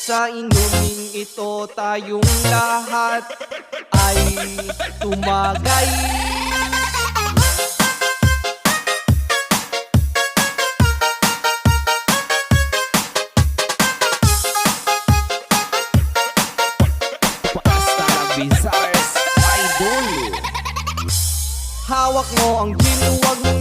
Sa inuming ito tayong lahat ay tumagay. Bizarres Idol. Hawak mo ang gin, huwag mong